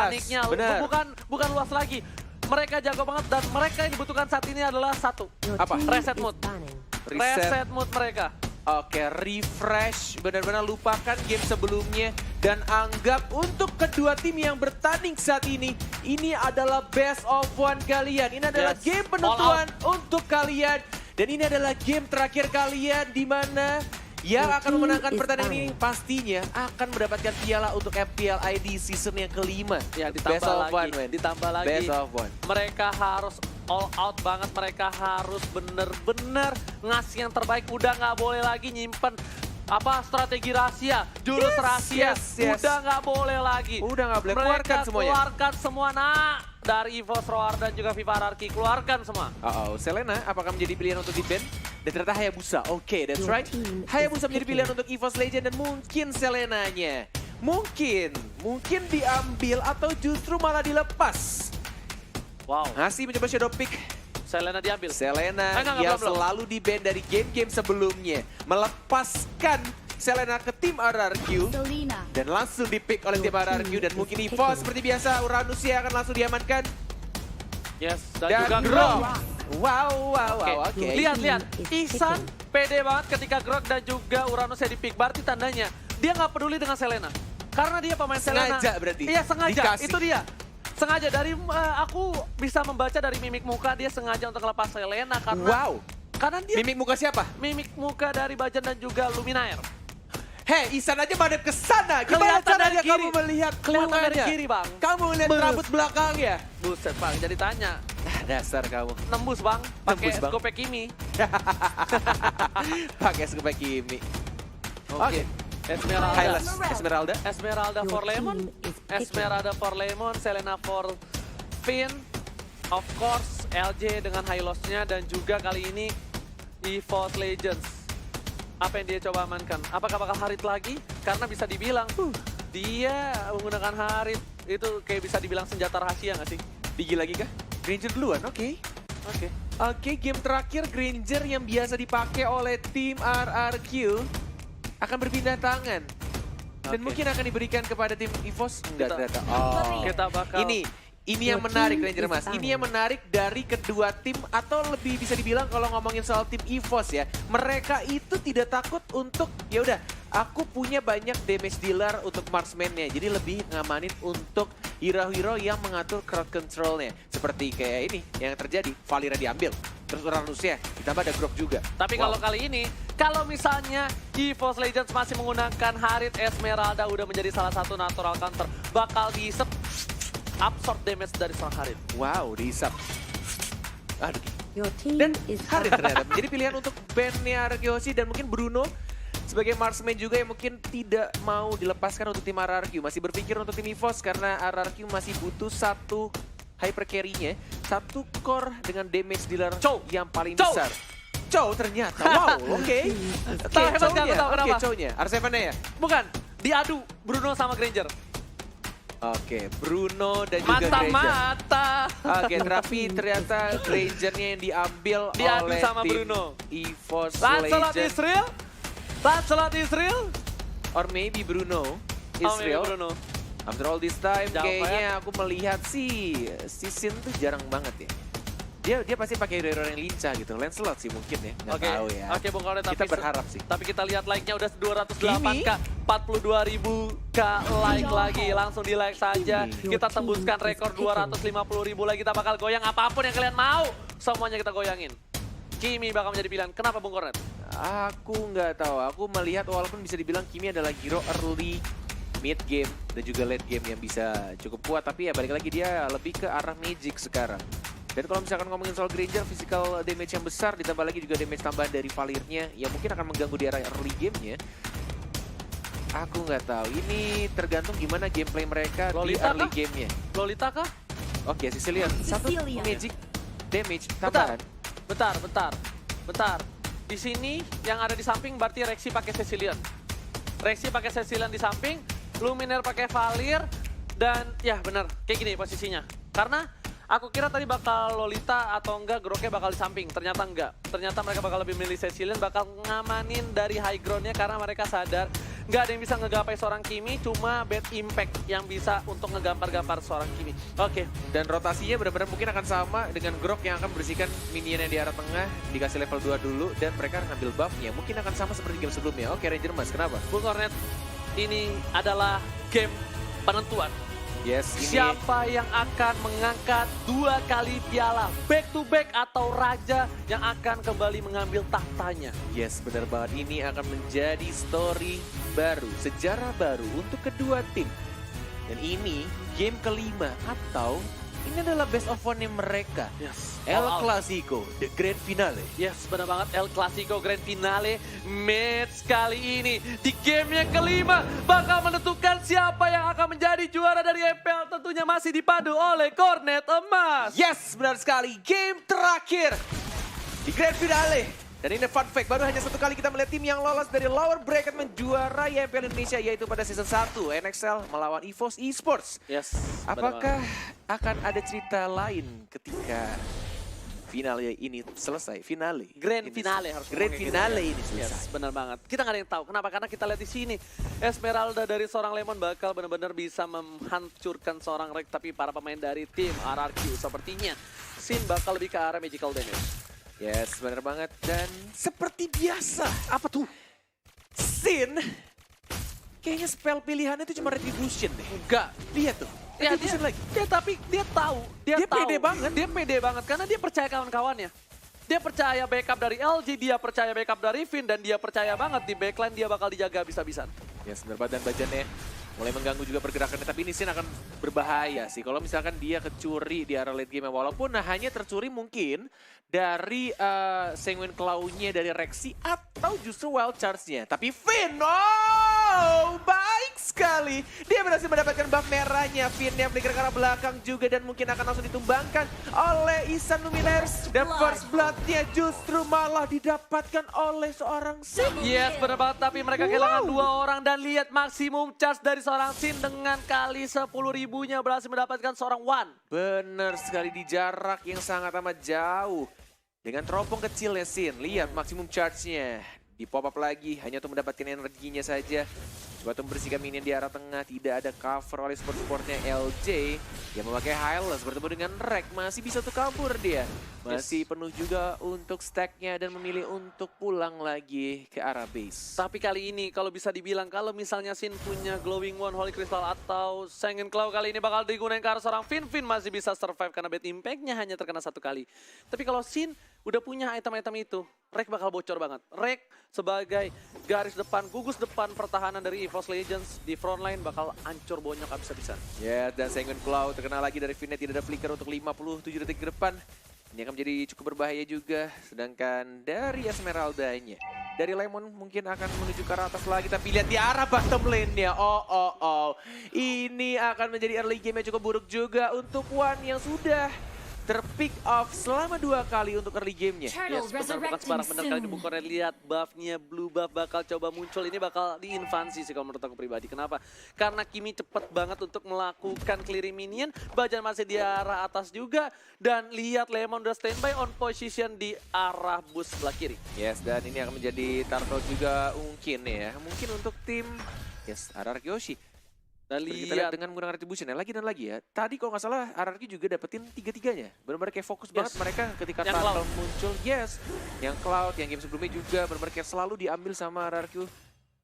mekaniknya bukan luas lagi. Mereka jago banget dan mereka yang dibutuhkan saat ini adalah satu. Apa? Reset mood. Reset mood mereka. Oke, refresh, benar-benar lupakan game sebelumnya dan anggap untuk kedua tim yang bertanding saat ini adalah best of one kalian. Ini adalah game penentuan untuk kalian dan ini adalah game terakhir kalian di mana yang akan memenangkan pertandingan ini pastinya akan mendapatkan piala untuk FPL ID season yang kelima. Ya, ditambah lagi. Best of one. Mereka harus all out banget, mereka harus bener-bener ngasih yang terbaik. Udah nggak boleh lagi nyimpen strategi rahasia, jurus rahasia. Udah nggak boleh lagi. Udah nggak boleh, Mereka keluarkan semua dari EVOS, Roar dan juga Viva Hierarchy, keluarkan semua. Selena apakah menjadi pilihan untuk di-ban? Dan ternyata Hayabusa, oke, that's right. Hayabusa menjadi pilihan untuk EVOS Legend dan mungkin Selenanya. Mungkin diambil atau justru malah dilepas. Wow. Masih mencoba shadow pick. Selena diambil. Selena yang selalu di-ban dari game-game sebelumnya. Melepaskan Selena ke tim RRQ. Dan langsung di-pick oleh tim RRQ. Dan mungkin EVOS seperti biasa, Uranusnya akan langsung diamankan. Yes, dan juga Grok. Wow, oke. Lihat. Ihsan pede banget ketika Grok dan juga Uranusnya di-pick. Berarti tandanya dia nggak peduli dengan Selena. Karena dia pemain Selena. Sengaja berarti? Iya, sengaja. Dikasih. Itu dia. Sengaja dari aku bisa membaca dari mimik muka dia sengaja untuk lepas Selena karena dia Mimik muka siapa? mimik muka dari Bajan dan juga Luminaire. Hei, Ihsan aja madep ke sana. Gimana Kelihatan caranya dari kiri. kamu melihat Kelihatan dari mukanya? kiri, Bang. Kamu lihat rambut belakangnya. Buset, Bang, jadi tanya. Dasar kamu. Nembus, Bang, pakai Nembus, Bang. Scope Kimi. Pakai Scope Kimi. Oke. Esmeralda for Lemon. Esmeralda for Lemon, Selena for Finn. Of course, LJ dengan high loss-nya dan juga kali ini EVOS Legends. Apa yang dia coba amankan? Apakah bakal Harit lagi? Karena bisa dibilang, dia menggunakan Harit itu kayak bisa dibilang senjata rahasia nggak sih? Digi lagi kah? Granger duluan, oke. Oke, game terakhir Granger yang biasa dipakai oleh tim RRQ akan berpindah tangan. Dan mungkin akan diberikan kepada tim EVOS. Ternyata. Kita bakal... Ini yang menarik Ranger Mas, ini yang menarik dari kedua tim atau lebih bisa dibilang kalau ngomongin soal tim EVOS ya. Mereka itu tidak takut untuk, ya udah aku punya banyak damage dealer untuk marksman-nya. Jadi lebih ngamanin untuk hero-hero yang mengatur crowd control-nya. Seperti kayak ini yang terjadi, Valira diambil. Terus Uranusnya ditambah ada Grok juga. Tapi kalau kali ini, kalau misalnya EVOS Legends masih menggunakan Harit, Esmeralda udah menjadi salah satu natural counter. Bakal diisep absorb damage dari seorang Harit. Wow, diisap. Aduh. Dan Harit ternyata menjadi pilihan untuk bandnya RRQ dan mungkin Bruno sebagai marksman juga yang mungkin tidak mau dilepaskan untuk tim RRQ. Masih berpikir untuk tim EVOS karena RRQ masih butuh satu hyper carry-nya, satu core dengan damage dealer yang paling besar. Chow ternyata, wow, oke. Oke, Chow-nya. R7-nya ya? Bukan, diadu Bruno sama Granger. Oke, Bruno dan juga Granger. Mata-mata. Oke, tapi ternyata Grangernya yang diambil diadu oleh sama tim Bruno. EVOS Lancelot Legends. Israel? Lancelot Israel? Or maybe Bruno Israel. Bruno. After all this time, Jauh kayaknya aku melihat sih Sin tuh jarang banget ya. Dia pasti pakai hero yang lincah gitu. Lancelot sih mungkin ya, nggak tahu ya. Oke, Bung Kaudet, Kita berharap sih. Tapi kita lihat like-nya udah 208k, 42.000k like lagi. Langsung di like saja. Kita tembuskan rekor 250.000 lagi. Kita bakal goyang apapun yang kalian mau. Semuanya kita goyangin. Kimi bakal menjadi pilihan. Kenapa, Bung Kornet? Aku nggak tahu. Aku melihat walaupun bisa dibilang Kimi adalah hero early, mid game, dan juga late game yang bisa cukup kuat. Tapi ya balik lagi dia lebih ke arah magic sekarang. Dan kalau misalkan ngomongin soal Granger, physical damage yang besar, ditambah lagi juga damage tambahan dari Valirnya, yang mungkin akan mengganggu di arah early game-nya. Aku nggak tahu. Ini tergantung gimana gameplay mereka Lolita di early game-nya. Lolita kah? Oke, Sicilian. Satu magic damage tambahan. Bentar. Di sini yang ada di samping berarti Rexy pakai Cecilion. Rexy pakai Cecilion di samping, Luminaire pakai Valir, dan ya benar, kayak gini posisinya. Karena aku kira tadi bakal Lolita atau enggak Groknya bakal di samping, ternyata enggak. Ternyata mereka bakal lebih milih Cecilion, bakal ngamanin dari high ground-nya karena mereka sadar nggak ada yang bisa ngegapai seorang Kimi, cuma Bad Impact yang bisa untuk ngegampar-gampar seorang Kimi. Oke. Dan rotasinya benar-benar mungkin akan sama dengan Grok yang akan bersihkan minion yang di arah tengah, dikasih level 2 dulu, dan mereka ngambil buffnya. Mungkin akan sama seperti game sebelumnya. Oke, Ranger Mas, kenapa? Bung Cornet, ini adalah game penentuan. Yes, ini... Siapa yang akan mengangkat 2 kali piala back to back atau raja yang akan kembali mengambil tahtanya. Yes, benar banget. Ini akan menjadi story baru, sejarah baru untuk kedua tim. Dan ini game kelima atau ini adalah best of one mereka. Yes. El Clasico, the grand finale. Yes, benar banget. El Clasico Grand Finale match kali ini di game yang kelima bakal menentukan siapa yang akan menjadi juara dari MPL. Tentunya masih dipadu oleh Cornet Emas. Yes, benar sekali. Game terakhir di grand finale. Dan ini fun fact, baru hanya 1 kali kita melihat tim yang lolos dari lower bracket menjuarai MPL Indonesia, yaitu pada season 1 NXL melawan EVOS Esports. Yes. Apakah akan ada cerita lain ketika finale ini selesai? Grand finale harus Grand ngomongnya finale gitu ya. ini selesai. Yes, benar banget. Kita nggak ada yang tahu. Kenapa? Karena kita lihat di sini Esmeralda dari seorang Lemon bakal benar-benar bisa menghancurkan seorang Rek, tapi para pemain dari tim RRQ sepertinya Sin bakal lebih ke arah magical damage. Yes, benar banget. Dan seperti biasa, Apa tuh? Sin kayaknya spell pilihannya itu cuma Retribution deh. Enggak. Lihat tuh, Ya, Retribution lagi. tapi dia tahu. Dia tahu. pede banget. Dia pede banget karena dia percaya kawan-kawannya. Dia percaya backup dari LG, dia percaya backup dari Finn, dan dia percaya banget di backline dia bakal dijaga habis-habisan. Yes, benar banget. Dan Bajannya mulai mengganggu juga pergerakannya, tapi ini Sin akan berbahaya sih kalau misalkan dia kecuri di arah late game, walaupun hanya tercuri mungkin dari Sanguine Claw-nya dari Rexy atau justru Wild Charge-nya. Tapi Finn, oh, baik sekali. Dia berhasil mendapatkan buff merahnya. Finn yang flicker ke arah belakang juga dan mungkin akan langsung ditumbangkan oleh Isan Luminaires. Dan first blood-nya justru malah didapatkan oleh seorang Sin. Yes, benar banget. Tapi mereka kehilangan 2 orang dan lihat maksimum charge dari seorang Sin dengan kali 10.000-nya berhasil mendapatkan seorang One. Bener sekali, di jarak yang sangat amat jauh. Dengan teropong kecilnya Sin, lihat maksimum charge-nya. Di pop up lagi, hanya untuk mendapatkan energinya saja. Coba untuk membersihkan minion di arah tengah, tidak ada cover oleh support-supportnya LJ. Yang memakai Hylos bertemu dengan Rek, masih bisa untuk kabur dia. Masih penuh juga untuk stacknya dan memilih untuk pulang lagi ke arah base. Tapi kali ini kalau bisa dibilang kalau misalnya Sin punya Glowing One, Holy Crystal atau Sanguine Claw, kali ini bakal digunakan ke arah seorang Finn. Finn masih bisa survive karena bad impact-nya hanya terkena 1 kali. Tapi kalau Sin udah punya item-item itu, Rek bakal bocor banget. Rek sebagai garis depan, gugus depan pertahanan dari EVOS Legends di frontline bakal hancur bonyok abis-abisan. Ya, dan Sanguine Claw terkena lagi dari Finn, tidak ada flicker untuk 57 detik ke depan. Ini akan menjadi cukup berbahaya juga. Sedangkan dari Esmeralda-nya, dari Lemon mungkin akan menuju ke arah atas lagi. Tapi lihat di arah bottom lane-nya. Oh. Ini akan menjadi early game yang cukup buruk juga untuk One yang sudah terpick off selama 2 kali untuk early game-nya. Yes, benar, bukan sembarang benar kali ini Bung Cornet. Lihat buff-nya, blue buff bakal coba muncul. Ini bakal diinvasi sih kalau menurut aku pribadi. Kenapa? Karena Kimi cepet banget untuk melakukan clearing minion. Bajan masih di arah atas juga. Dan lihat Lemon udah standby on position di arah bus sebelah kiri. Yes, dan ini akan menjadi turtle juga mungkin ya. Mungkin untuk tim RRQ Yoshi. Dan Kita lihat lihat dengan menggunakan retribution lagi dan lagi ya. Tadi kalau nggak salah RRQ juga dapetin 3-3-nya. Benar-benar kayak fokus banget mereka ketika Yang turtle Cloud. muncul. Yes, yang Cloud, yang game sebelumnya juga benar-benar kayak selalu diambil sama RRQ.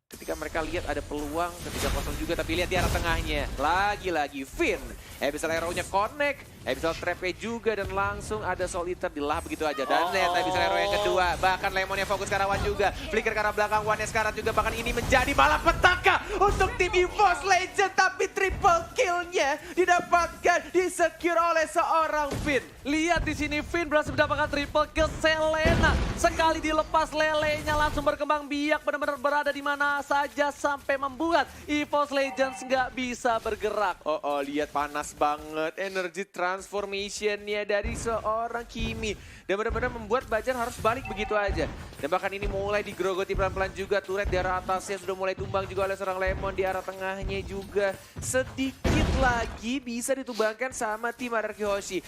Ketika mereka lihat ada peluang, ketika kosong juga, tapi lihat di arah tengahnya. Lagi-lagi Finn. Abyssal Arrow-nya connect, Abyssal Trap-nya juga, dan langsung ada Soul Eater dilah begitu aja. Dan lihat Abyssal Arrow yang kedua, bahkan Lemonnya fokus ke arah One juga. Flicker ke arah belakang, One-nya sekarang juga, bahkan ini menjadi malapetaka untuk tim EVOS Legend. Tapi triple kill-nya didapatkan, disecure oleh seorang Finn. Lihat di sini Finn berhasil mendapatkan triple kill. Selena sekali dilepas lelenya langsung berkembang biak, benar-benar berada di mana saja sampai membuat EVOS Legends nggak bisa bergerak. Oh, lihat panas banget energi transformation-nya dari seorang Kimi. Dan benar-benar membuat Bajan harus balik begitu aja. Dan bahkan ini mulai digerogoti pelan-pelan juga. Turret di arah atasnya sudah mulai tumbang juga oleh seorang Lemon. Di arah tengahnya juga sedikit lagi bisa ditumbangkan sama tim RRQ Hoshi.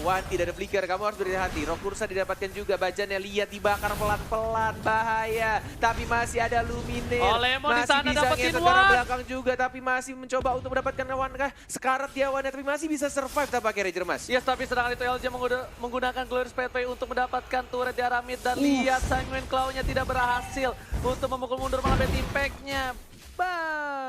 Wan tidak ada flicker, kamu harus berhati-hati. Rock Ursa didapatkan juga, Bajannya lihat dibakar pelan-pelan, bahaya. Tapi masih ada Luminir. Lemon di masih sana bisa dapetin ngetok ke arah Wan. belakang juga, tapi masih mencoba untuk mendapatkan Wan kah? Sekarat dia Wan, tapi masih bisa survive tampaknya Ranger Mas. Yes, tapi sedangkan itu LJ menggunakan Glorious Pathway untuk mendapatkan turret di arah mid. Dan lihat Sanguine Claw-nya tidak berhasil untuk memukul mundur malah bad impact-nya.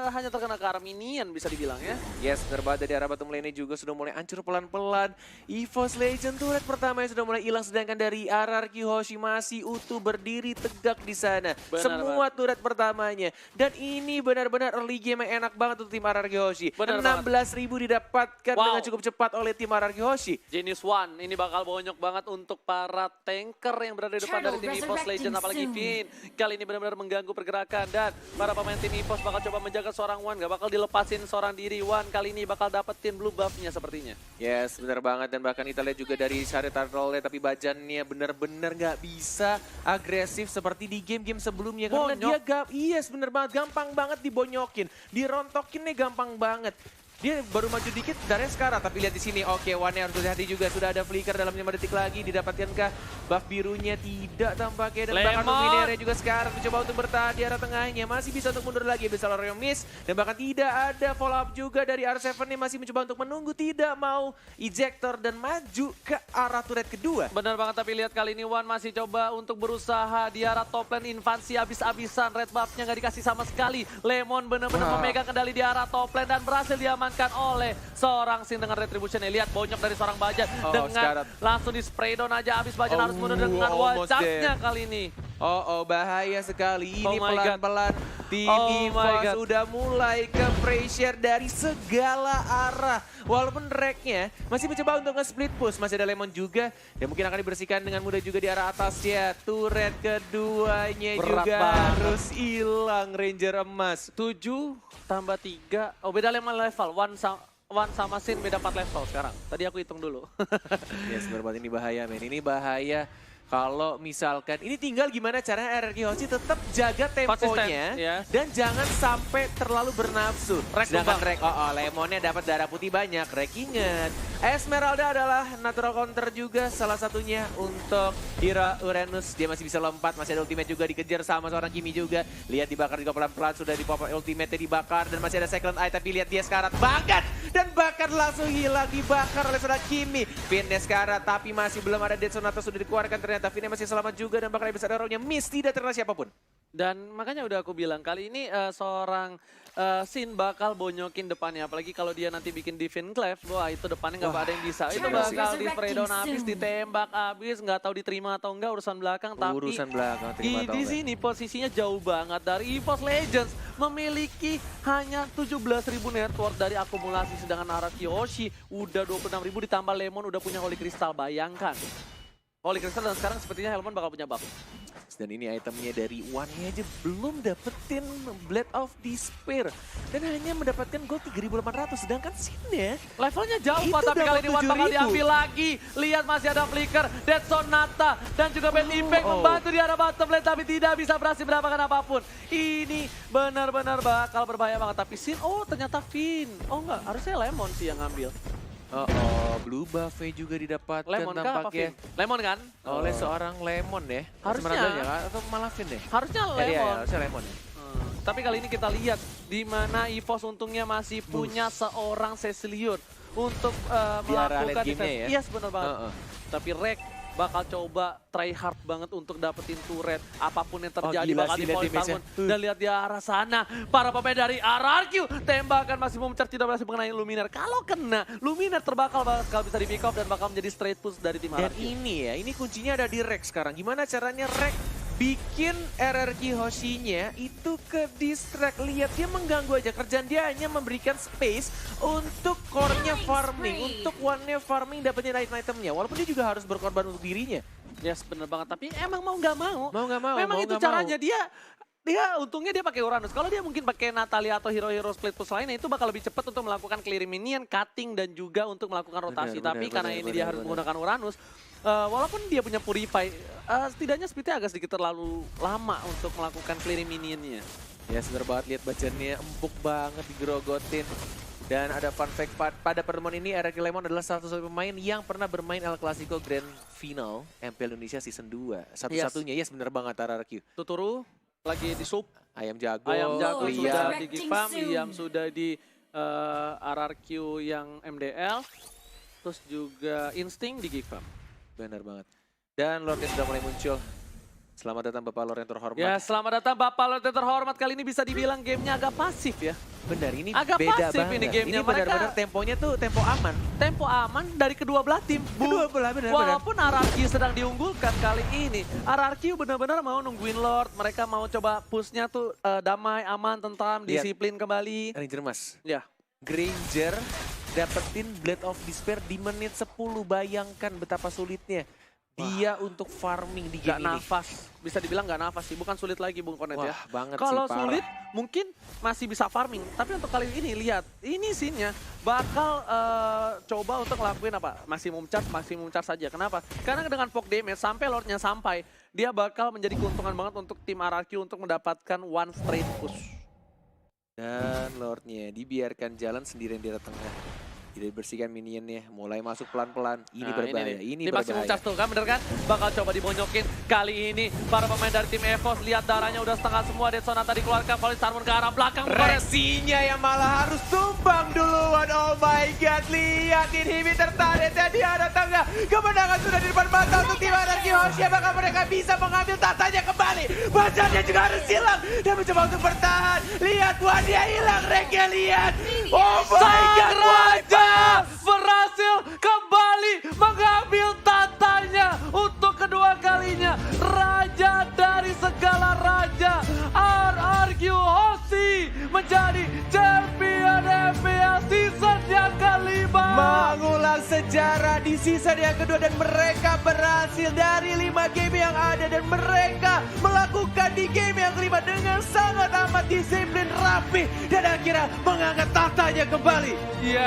Hanya terkena ke arah minion bisa dibilang ya. Yes, benar banget, dari arah bottom lane juga sudah mulai hancur pelan-pelan. EVOS Legend turret pertama yang sudah mulai hilang, sedangkan dari RRQ Hoshi masih utuh berdiri tegak di sana. Semua turret pertamanya. Dan ini benar-benar early game yang enak banget untuk tim RRQ Hoshi. 16.000 didapatkan dengan cukup cepat oleh tim RRQ Hoshi. Genius One, ini bakal bonyok banget untuk para tanker yang berada di depan dari tim EVOS Legend, apalagi Finn. Kali ini benar-benar mengganggu pergerakan dan para pemain tim EVOS bakal coba menjaga seorang Wan, gak bakal dilepasin seorang diri. Wan kali ini bakal dapetin blue buff-nya sepertinya. Yes, benar banget, dan bahkan kita lihat juga dari Shari Turtle, tapi Bajannya benar-benar gak bisa agresif seperti di game-game sebelumnya. Karena dia yes, bener banget, gampang banget dibonyokin, dirontokinnya gampang banget. Dia baru maju dikit dari sekarang, tapi lihat di sini. Oke, Wan harus berhati juga. Sudah ada flicker dalam 5 detik lagi. Didapatkankah buff birunya? Tidak tampaknya. Dan bahkan Luminirnya juga sekarang mencoba untuk bertahan di arah tengahnya. Masih bisa untuk mundur lagi. Bisa Loreo miss. Dan bahkan tidak ada follow up juga dari R7 nih. Masih mencoba untuk menunggu. Tidak mau ejector dan maju ke arah turret kedua. Benar banget, tapi lihat kali ini Wan masih coba untuk berusaha di arah top lane. Infansi habis-habisan. Red buff-nya nggak dikasih sama sekali. Lemon benar-benar memegang kendali di arah top lane dan berhasil diamankan oleh seorang Sin dengan retribution. Lihat bonyok dari seorang Bajan dengan langsung di spray down aja. Habis Bajan harus mundur dengan wajahnya kali ini. Bahaya sekali. Ini pelan-pelan tim EVOS sudah mulai ke pressure dari segala arah. Walaupun Reknya masih mencoba untuk nge-split push. Masih ada Lemon juga. Dan mungkin akan dibersihkan dengan mudah juga di arah atasnya. Turret keduanya juga harus hilang, Ranger emas. 7 tambah 3. Beda 5 level. Wan sama Sin beda 4 level sekarang. Tadi aku hitung dulu. Yes, benar ini bahaya, men. Ini bahaya. Kalau misalkan, ini tinggal gimana caranya RRQ Hoshi tetap jaga temponya dan jangan sampai terlalu bernafsu. Sedangkan Lemonnya dapat darah putih banyak. Rek ingat, Esmeralda adalah natural counter juga salah satunya untuk Hero Uranus. Dia masih bisa lompat, masih ada ultimate juga, dikejar sama seorang Kimi juga. Lihat dibakar juga pelan-pelan, sudah di pop ultimate-nya dibakar dan masih ada second eye, tapi lihat dia sekarat banget dan bakar langsung hilang, dibakar oleh seorang Kimi. Finn sekarat, tapi masih belum ada Dead Sonata sudah dikeluarkan, ternyata Finn masih selamat juga dan bakal bisa ada row-nya miss, tidak terkena siapapun. Dan makanya udah aku bilang kali ini seorang Sin bakal bonyokin depannya, apalagi kalau dia nanti bikin Divine Clef, wah itu depannya nggak ada yang bisa. Itu bakal di spray down habis, ditembak habis, nggak tahu diterima atau enggak urusan belakang. Tapi di sini posisinya jauh banget dari EVOS Legends, memiliki hanya 17.000 net worth dari akumulasi, sedangkan RRQ Hoshi udah 26.000 ditambah Lemon udah punya Holy Crystal, bayangkan. Holy Crystal dan sekarang sepertinya Helmon bakal punya buff. Dan ini itemnya dari Wan-nya aja belum dapetin Blade of Despair. Dan hanya mendapatkan gold 3.800. Sedangkan Sin-nya levelnya jauh Pak, tapi kali ini Wan bakal diambil lagi. Lihat masih ada flicker, Dead Sonata dan juga Bad Impact membantu di arah bottom lane, tapi tidak bisa berhasil mendapatkan apapun. Ini benar-benar bakal berbahaya banget. Tapi Sin, ternyata Finn. Enggak, harusnya Lemon sih yang ngambil. Blue buff-nya juga didapatkan Lemon tampaknya. Lemon kan? Oleh seorang Lemon ya. Harusnya. Atau malah Finn deh? Harusnya Lemon. Harusnya Lemon. Tapi kali ini kita lihat di mana EVOS untungnya masih punya seorang Cecilion untuk melakukan defense. Yes, benar banget. Tapi Rek bakal coba try hard banget untuk dapetin turret. Apapun yang terjadi bakal di-point bangun. Dan lihat di arah sana, para pemain dari RRQ tembakan masih memencar, tidak berhasil mengenai Luminar. Kalau kena, Luminar bakal bisa di-pick off dan bakal menjadi straight push dari tim RRQ. Dan ini kuncinya ada di Rek sekarang. Gimana caranya Rek bikin RRQ Hoshi-nya itu ke distract. Lihat dia mengganggu aja, kerjaan dia hanya memberikan space untuk core-nya farming, untuk one-nya farming dapetin item-nya. Walaupun dia juga harus berkorban untuk dirinya. Yes, bener banget. Tapi emang mau nggak mau. Memang mau itu caranya dia untungnya dia pakai Uranus. Kalau dia mungkin pakai Natalia atau hero-hero split push lainnya itu bakal lebih cepat untuk melakukan clear minion, cutting dan juga untuk melakukan rotasi. Tapi karena ini dia harus menggunakan Uranus, walaupun dia punya Purify, setidaknya speednya agak sedikit terlalu lama untuk melakukan clear minionnya. Ya bener banget, lihat Bajannya empuk banget digerogotin. Dan ada fun fact pada pertemuan ini, RRQ Lemon adalah satu-satunya pemain yang pernah bermain El Clasico Grand Final MPL Indonesia Season 2. Satu-satunya, yes bener banget RRQ. Tuturu lagi di sub. Ayam jago, Ayam jago Liam. sudah di Gigfam, Liam sudah di RRQ yang MDL. Terus juga Insting di Gigfam. Benar banget. Dan Lordnya sudah mulai muncul. Selamat datang Bapak Lord yang terhormat. Ya, selamat datang Bapak Lord yang terhormat. Kali ini bisa dibilang gamenya agak pasif ya. Benar, ini Agak beda pasif banget. ini gamenya. Ini benar-benar temponya tuh tempo aman. Tempo aman dari kedua belah tim. Kedua belah, benar-benar. Walaupun RRQ sedang diunggulkan kali ini, RRQ benar-benar mau nungguin Lord. Mereka mau coba pushnya tuh damai, aman, tentram, Lihat. disiplin kembali. Ranger Mas. Ya. Granger dapetin Blade of Despair di menit 10. Bayangkan betapa sulitnya dia untuk farming di Gak game ini. nafas, bisa dibilang gak nafas sih, bukan sulit lagi Bung Konet ya. Wah, banget Kalau sih, parah. sulit mungkin masih bisa farming, tapi untuk kali ini lihat, ini scene-nya bakal coba untuk ngelakuin apa? Maksimum charge saja. Kenapa? Karena dengan poke damage sampai Lordnya sampai, dia bakal menjadi keuntungan banget untuk tim RRQ untuk mendapatkan one straight push. Dan Lordnya dibiarkan jalan sendirian di tengah. Tidak dibersihkan minionnya, mulai masuk pelan-pelan. Ini Nah, berbahaya, ini di maksimum berbahaya. charge tuh kan bener kan? Bakal coba dibonyokin. Kali ini para pemain dari tim EVOS lihat darahnya udah setengah semua. Dead Sonata dikeluarkan, Police Harmon ke arah belakang. Resinya yang malah harus tumbang duluan. Oh my god, lihat inhibitor turretnya di arah tengah. Kemenangan sudah di depan mata untuk tim RRQ Hoshi. Apakah mereka bisa mengambil tatanya kembali? Bacanya juga harus hilang dan mencoba untuk bertahan. Lihat, wah dia hilang, Reknya lihat. Oh my god, Raja berhasil kembali mengambil tatanya untuk kedua kalinya. Raja dari segala raja, RRQ Hoshi menjadi champion MPL season yang kelima. mengulang sejarah di season yang kedua dan mereka berhasil dari 5 game yang ada dan mereka melakukan di game yang kelima dengan sangat amat disiplin, rapi dan akhirnya mengangkat tatanya kembali. Ya.